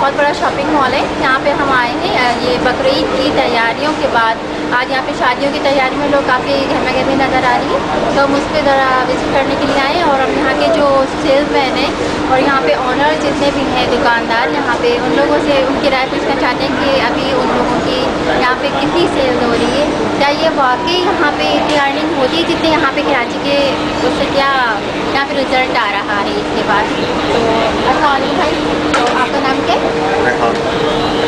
बहुत बड़ा shopping mall है। यहाँ पे हम आए हैं ये बकरीद की तैयारियों के बाद। आज यहाँ पे शादियों की तैयारी में लोग काफ़ी गहमा गहमी नज़र आ रही है, तो हम उस पर ज़रा विजिट करने के लिए आए हैं। और हम यहाँ के जो सेल्समैन हैं और यहाँ पे ऑनर जितने भी हैं दुकानदार, यहाँ पे उन लोगों से उनकी राय पूछना चाहते हैं कि अभी उन लोगों की यहाँ पे कितनी सेल्स हो रही है, क्या ये वाकई यहाँ पे इतनी अर्निंग होती है जितनी यहाँ पे कराची के उससे, क्या यहाँ पे रिजल्ट आ रहा है इसके बाद। तो अस्सलाम भाई, तो आपका नाम क्या है?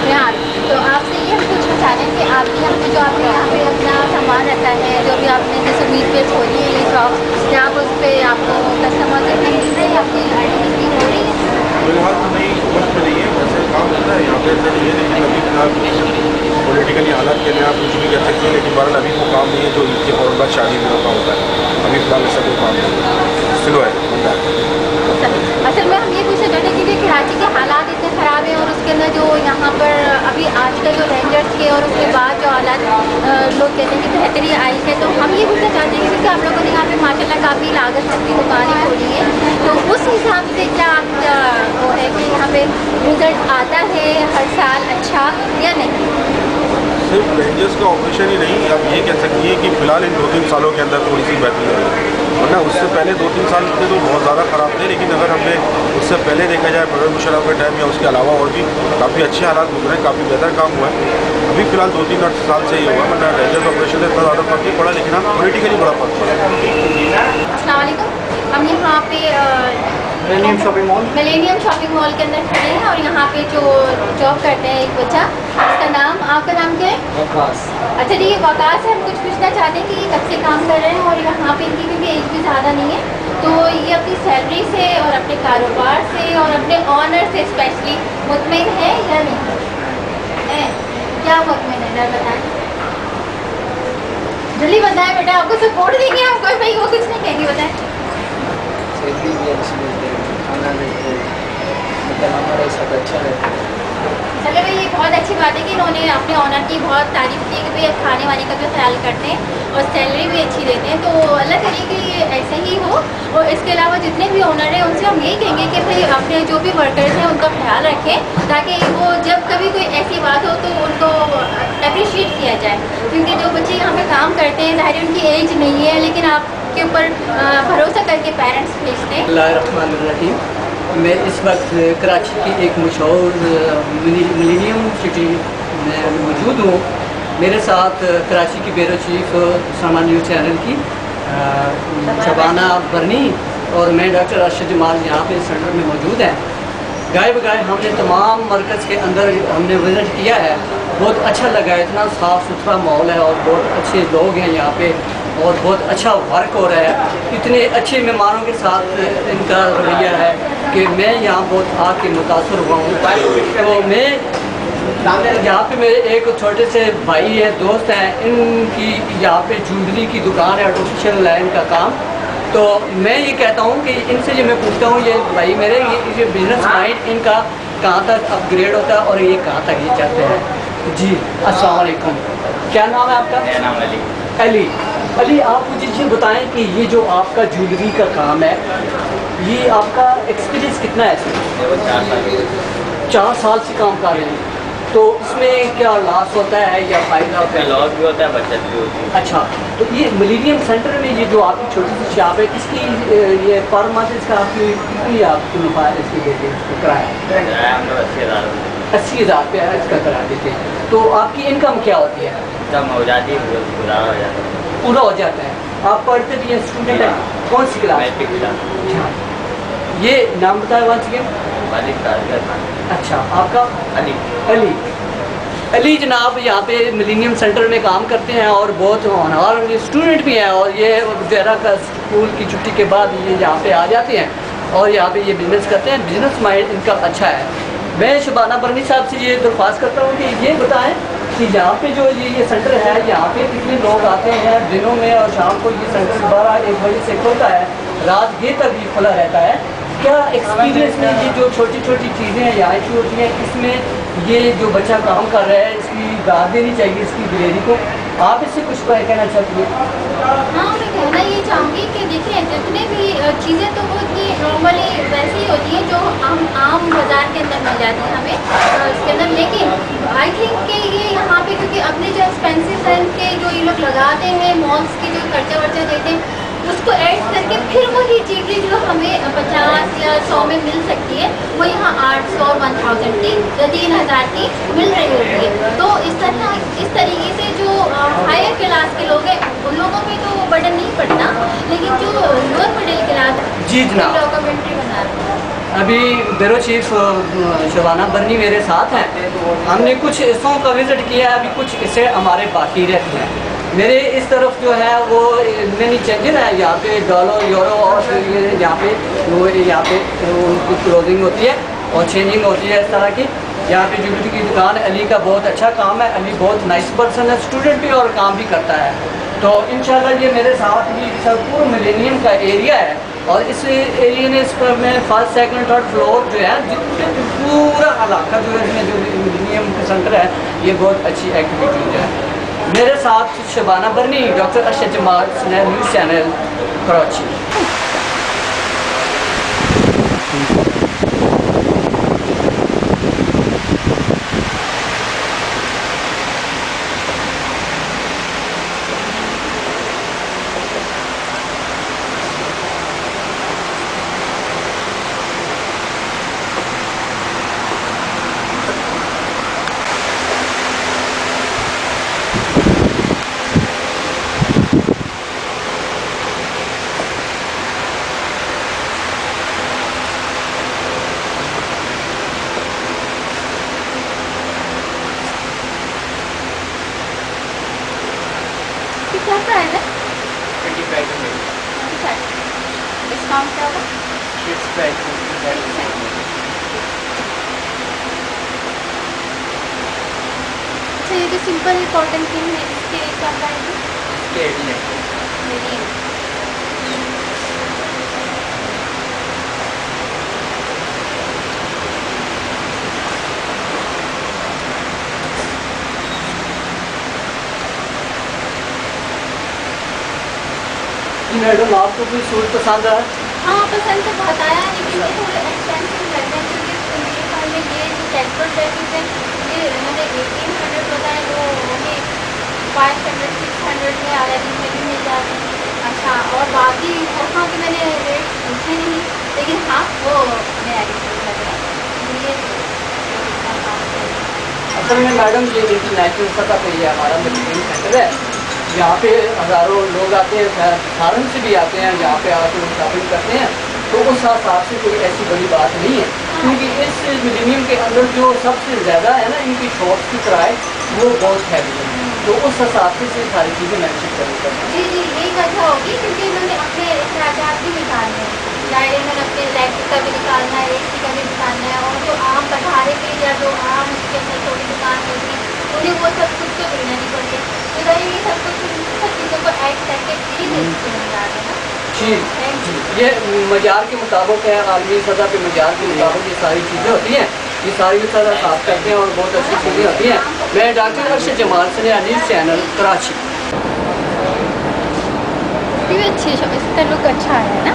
रेहान। तो आपसे ये हम पूछना चाह रहे हैं कि आपके यहाँ पे जो आपने यहाँ पे अपना सामान रखा है, जो भी आपने जैसे मीट पे खोली है ये शॉप, क्या आप उस पर आपको कस्टमर कितने मिल रहे हैं, आपकी अर्निंग कितनी हो रही है? फिलहाल तो नहीं समझ में नहीं है, वैसे काम होता है यहाँ पे ऐसे नहीं है, लेकिन अभी फिलहाल पॉलिटिकली हालात के लिए आप कुछ भी कह सकते हैं, लेकिन बहरहाल अभी वो काम नहीं है जो ईद के फौरन बाद शादी में का होता है। अभी फिलहाल ऐसा कोई काम नहीं है, स्लो है बंदा है। असल में हम ये पूछना चाहते हैं क्योंकि कराची के हालात इतने ख़राब हैं और उसके अंदर जो यहाँ पर अभी आजकल जो रेंजर्स के और उसके बाद जो हालात लोग कहते हैं कि बेहतरी आई है, तो हम ये पूछना चाहते हैं क्योंकि आप लोगों ने यहाँ पे माशाल्लाह काफ़ी लागत की दुकानें खोली हैं, तो उस हिसाब से क्या वो है कि यहाँ पे रिजल्ट आता है हर साल अच्छा या नहीं? सिर्फ रेंजर्स का ऑपरेशन ही नहीं, आप ये कह सकती हैं कि फ़िलहाल इन 2-3 सालों के अंदर थोड़ी सी बेहतरी आई है, वरना उससे पहले 2-3 साल थे तो बहुत ज़्यादा ख़राब थे। लेकिन अगर हमने उससे पहले देखा जाए परवेज़ मुशर्रफ के टाइम या उसके अलावा और भी काफ़ी अच्छे हालात गुजरे, काफ़ी बेहतर काम हुआ है। अभी फ़िलहाल 2-3 साल से ही हुआ, वरना रेंजर्स ऑपरेशन से इतना ज़्यादा फर्क नहीं पड़ा, लेकिन हाँ पॉलिटिकली बड़ा फर्क पड़ा। अस्सलाम वालेकुम। हम यहाँ पे मिलेनियम शॉपिंग मॉल के अंदर खड़े हैं और यहाँ पे जो जॉब करते हैं एक बच्चा, उसका नाम, आपका नाम क्या है? वकास। अच्छा जी, ये वकास है। हम कुछ पूछना चाहते हैं कि ये कब से काम कर रहे हैं और यहाँ पे इनकी क्योंकि एज भी ज़्यादा नहीं है, तो ये अपनी सैलरी से और अपने कारोबार से और अपने ऑनर से स्पेशली मुतमिन है या नहीं है? क्या मुतमिन है, डर बताएं, जल्दी बताएं बेटा, आपको सपोर्ट देंगे हम, कोई भाई वो कुछ नहीं कहेंगे, बताएं। सैलरी भी अच्छी मिलती है, खाना मिलते है, मतलब हमारे साथ अच्छा रहता है। चलो भाई, ये बहुत अच्छी बात है कि इन्होंने अपने ऑनर की बहुत तारीफ़ की कि भाई खाने वाने का भी ख्याल करते हैं और सैलरी भी अच्छी देते हैं, तो अल्लाह करे कि ये ऐसे ही हो। और इसके अलावा जितने भी ऑनर हैं उनसे हम यही कहेंगे कि भाई अपने जो भी वर्कर्स हैं उनका ख्याल रखें, ताकि वो जब कभी कोई ऐसी बात हो तो उनको अप्रिशिएट किया जाए, क्योंकि जो बच्चे यहाँ पे काम करते हैं ज़ाहिर उनकी एज नहीं है, लेकिन आपके ऊपर भरोसा करके पेरेंट्स भेजते हैं। मैं इस वक्त कराची की एक मशहूर मिलेनियम सिटी में मौजूद हूँ। मेरे साथ कराची की ब्यूरो चीफ सामान न्यूज़ चैनल की शबाना बरनी और मैं डॉक्टर अरशद जमाल यहाँ पे सेंटर में मौजूद हैं। गाय बगाए हमने तमाम मरकज़ के अंदर हमने विज़िट किया है, बहुत अच्छा लगा है, इतना साफ़ सुथरा माहौल है और बहुत अच्छे लोग हैं यहाँ पे और बहुत अच्छा वर्क हो रहा है। इतने अच्छे मेहमानों के साथ इनका रवैया है कि मैं यहाँ बहुत आके मुतासर हुआ हूँ। तो मैं यहाँ पे मेरे एक छोटे से भाई है, दोस्त हैं, इनकी यहाँ पे ज्वेलरी की दुकान है, आर्टिफिशियल लाइन का काम। तो मैं ये कहता हूँ कि इनसे जो मैं पूछता हूँ, ये भाई मेरे ये बिज़नेस माइंड इनका कहाँ तक अपग्रेड होता है और ये कहाँ तक ये चाहते हैं। जी अस्सलाम वालेकुम, क्या नाम है आपका? मेरा नाम अली। अली, आप मुझे ये बताएं कि ये जो आपका ज्वेलरी का काम है, ये आपका एक्सपीरियंस कितना है इसमें? 4 साल से काम कर रहे हैं, तो इसमें क्या लॉस होता है या फ़ायदा होता है? लॉस भी होता है, बचत भी होती है। अच्छा, तो ये मिलेनियम सेंटर में ये जो आपकी छोटी सी शॉप है, इसकी ये पर मंथ इसका आपकी कितनी आपको नफा है इसकी देते हैं किराया? हम लोग 80,000 रुपया इसका किराया देते हैं। तो आपकी इनकम क्या होती है? कम हो जाती है, पूरा हो जाता है। पूरा हो जाता है। आप पढ़ते भी हैं, स्टूडेंट हैं, कौन सी क्लास? Matric class. ये नाम बताया वंस अगेन। अच्छा, आपका? अली। अली जनाब यहाँ पे मिलेनियम सेंटर में काम करते हैं और बहुत होनहार स्टूडेंट भी हैं, और ये ज़रा का स्कूल की छुट्टी के बाद ये यहाँ पे आ जाते हैं और यहाँ पे ये बिज़नेस करते हैं। बिज़नेस माइंड इनका अच्छा है। मैं शबाना बरनी साहब से ये दरख्वास्त करता हूँ कि ये बताएं कि यहाँ पे जो ये सेंटर है, यहाँ पे कितने लोग आते हैं दिनों में, और शाम को ये सेंटर 12-1 बजे से खुलता है, रात ये तक भी खुला रहता है। क्या एक्सपीरियंस में ये जो छोटी छोटी चीज़ें हैं यहाँ की होती हैं, इसमें ये जो बच्चा काम कर रहा है इसकी दाद देनी चाहिए इसकी डिलीवरी को? आप इससे कुछ कहना चाहती हैं? हाँ, मैं कहना ये चाहूँगी कि देखिए जितने भी चीज़ें तो वो इतनी नॉर्मली वैसी ही होती हैं जो आम बाज़ार के अंदर मिल जाती हैं हमें इसके अंदर, लेकिन आई थिंक कि ये यहाँ पे क्योंकि अपने जो एक्सपेंसिव रेंट के जो ये लोग लगाते हैं, मॉल्स के जो खर्चा वर्चा देते हैं, उसको ऐड करके फिर वही चीज़ें जो हमें 50 या 100 में मिल सकती है वो यहाँ 800 1000 की या 3000 की मिल रही होती है। तो इस तरीके से जो हायर क्लास के लोग हैं उन लोगों पे तो बर्डन नहीं पड़ता, लेकिन जो लोअर मिडिल क्लास जी जनाब, डॉक्यूमेंट्री बना रहे हैं। अभी ब्यूरो चीफ शबाना बर्नी मेरे साथ हैं। हमने कुछ हिस्सों का विज़िट किया है, अभी कुछ हिस्से हमारे बाकी रहते हैं। मेरे इस तरफ जो है वो मैनी चेंजर है, यहाँ पे डॉलर यूरो और यहाँ पे उनकी क्लोजिंग होती है और चेंजिंग होती है इस तरह की। यहाँ पे ज्वेलरी की दुकान अली का बहुत अच्छा काम है, अली बहुत नाइस पर्सन है, स्टूडेंट भी और काम भी करता है। तो इंशाल्लाह ये मेरे साथ ही पूरा मिलेनियम का एरिया है और इस एरिया ने इस पर में फर्स्ट सेकंड थर्ड फ्लोर जो है जितने पूरा इलाका जो है इसमें जो मिलेनियम का सेंटर है, ये बहुत अच्छी एक्टिविटीज है। मेरे साथ Shabana Barni, doctor Arshad Jamal, news channel Karachi. क्या प्राइस है? 25 में डिस्काउंट क्या होगा? फिक्स प्राइस 25 अच्छा, ये जो सिंपल कॉटन की है इसके क्या प्राइस है? के 18 मेरी मैडम आपको कोई सूट पसंद है? हाँ, पसंद तो बहुत आया, लेकिन ये थोड़े एक्सपेंसिव लग रहे हैं क्योंकि मेरे ख्याल में ये जो कैजुअल ड्रेसेस हैं ये मैंने 1800 बताया, वो हमें 500 600 में आलमी में भी मिल जाते हैं। अच्छा, और बाकी वहाँ के मैंने रेट पूछे नहीं, लेकिन हाँ वो मेरा लग रहा है ये असल में मैडम ये इंटरनेशनल सतह पे ये हमारा मशीन सेंटर है, यहाँ पे हज़ारों लोग आते हैं, फॉरेन से भी आते हैं, यहाँ पे आके वो शॉपिंग करते हैं। तो उस हिसाब से कोई ऐसी बड़ी बात नहीं है, क्योंकि इस मिलेनियम के अंदर जो सबसे ज़्यादा है ना इनकी शॉप्स की किराए वो बहुत हैवी है, तो उस हिसाब से सारी चीज़ें मैंशन करूँगा। जी यही वजह होगी क्योंकि इन्होंने अपने अखराजात भी निकालने हैं, चाहे इन्होंने अपने इलेक्ट्रिक का भी निकालना है, AC का भी निकालना है, और जो आम पधारे के या जो आम उसके अंदर छोटी दुकान होती है उन्हें वो सब कुछ तो देना नहीं पड़ते, तो ये सब कुछ सब चीज़ों को ऐड करके प्लीज़ बना देना। जी, ये मजार के मुताबिक है, आलमी सतह पे मजार के मुताबिक ये सारी चीज़ें होती हैं, ये सारी सतह साफ करते हैं और बहुत अच्छी चीज़ें होती हैं। मैं डॉक्टर अरशद जमाल से न्यूज़ चैनल कराची। ये भी अच्छी है, इसका लुक अच्छा है ना।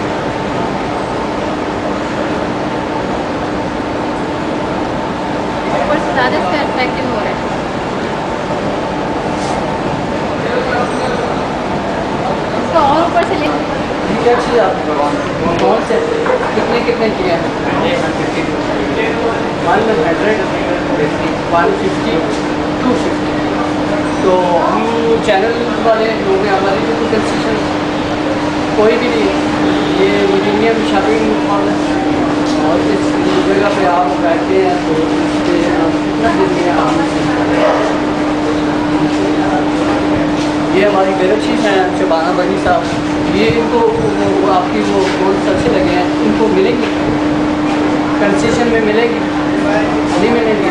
ऊपर से ज़्यादा इसका अट्रैक्टिव हो रहा है। इसका और ऊपर से ले क्या चीज़ आप कौन से कितने कितने किए हैं? 100 150 250। तो हम चैनल वाले लोग हैं, हमारी भी कोई कंसेशन कोई भी नहीं है। ये मिलेनियम शॉपिंग मॉल है और इस जगह पे आप बैठते हैं तो इससे आप कितना देते हैं आप। ये हमारी ब्यूरो चीफ हैं शबाना बनी साहब, ये इनको वो आपकी वो कौन से अच्छे लगे हैं, इनको मिलेंगी कंसेशन में मिलेगी नहीं मिलेगी?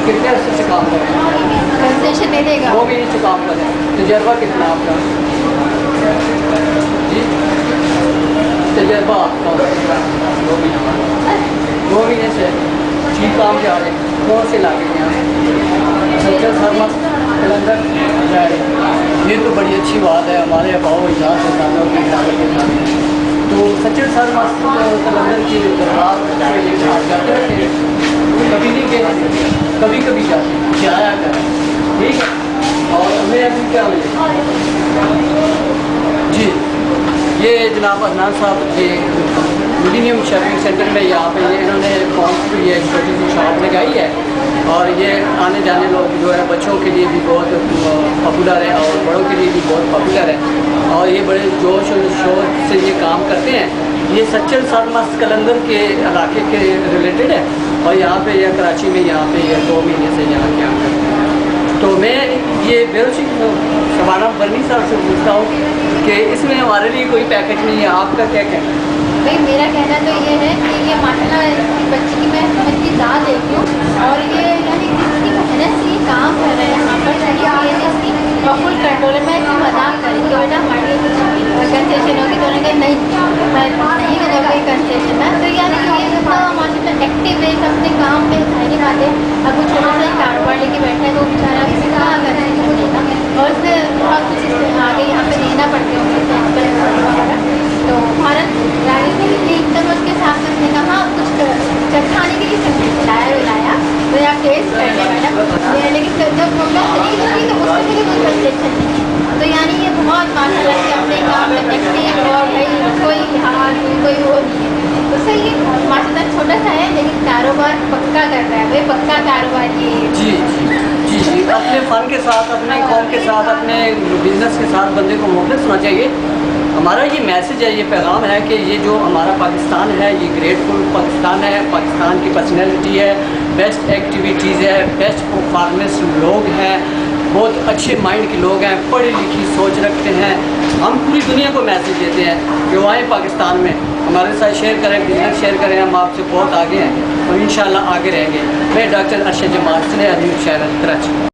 कितने अर्से से काम करें? कंसेशन मिलेगा 2 महीने से काम करें, तजर्बा कितना आपका? जी तजर्बा आपका 2 महीने से ठीक काम जा रहे हैं। कौन से लागे हैं? सच्चा शर्मा कलंदर ये तो बड़ी अच्छी बात है। हमारे अबाव इजाज़ से दादा के ख्याल के साथ तो सच्चे सर मस्त कलंदर की दरबार आप जाते रहते हैं? कभी नहीं गए? कभी कभी जाते हैं, जाया करें, ठीक है। और हमें अभी क्या मिले जी, ये जनाब अदनान साहब ये मिलीनियम शॉपिंग सेंटर में यहाँ पे ये इन्होंने ये छोटी सी शॉप लगाई है और ये आने जाने लोग जो है बच्चों के लिए भी बहुत पॉपुलर है और बड़ों के लिए भी बहुत पॉपुलर है और ये बड़े जोश और शोर से ये काम करते हैं। ये सच्चर सरमस्त कलंदर के इलाके के रिलेटेड है और यहाँ पे यह कराची में यहाँ पे ये 2 महीने से यहाँ काम करते हैं। तो मैं ये बेरोशी शबाना बर्नी साहब से पूछता हूँ कि इसमें हमारे लिए कोई पैकेज नहीं है, आपका क्या कहना है? भाई मेरा कहना तो ये है कि ये माशाल्लाह इसकी बच्ची की मैं समझती दाद देती हूँ और ये यानी किसकी मेहनत से ये काम कर रहे हैं यहाँ पर ये इसकी फुल कंट्रोल है। मैं इसकी मजाक करी कि बेटा हमारे कंसेशन होगी तो उन्होंने कहा नहीं होगा कोई कंसेशन है। तो यानी ये इतना माशाल्लाह एक्टिव है, अपने काम में रहने वाले। अब वो छोटा सा कारोबार लेके बैठा है तो बेचारा किसी कहाँ करने को देना और उससे बहुत कुछ आगे यहाँ पे देना पड़ते होंगे। तो भारत एकदम उसके साथ उसने कहा कुछ खाने के लिए लाया तो यहाँ टेस्ट करने मैडम, लेकिन जब वो खरीद होगी तो उसके लिए कोई कंसेशन नहीं है। तो यानी ये बहुत माशाल्लाह से अपने काम में एक्टिव और भाई कोई हाथ कोई वो नहीं है। तो सही है माशाल्लाह, छोटा सा है लेकिन कारोबार पक्का कर रहा है, भाई पक्का कारोबार ये जी जी जी, अपने फ़न के साथ, अपने कौम के साथ, अपने बिजनेस के साथ बंदे को मुखलिस होना चाहिए। हमारा ये मैसेज है, ये पैगाम है कि ये जो हमारा पाकिस्तान है ये ग्रेटफुल पाकिस्तान है। पाकिस्तान की पर्सनैलिटी है, बेस्ट एक्टिविटीज़ है, बेस्ट परफॉर्मेंस लोग हैं, बहुत अच्छे माइंड के लोग हैं, पढ़ी लिखी सोच रखते हैं। हम पूरी दुनिया को मैसेज देते हैं कि वो आए पाकिस्तान में, हमारे साथ शेयर करें, बिजनेस शेयर करें। हम आपसे बहुत आगे हैं और इंशाल्लाह आगे रहेंगे। मैं doctor Arshad Jamal, news channel Karachi.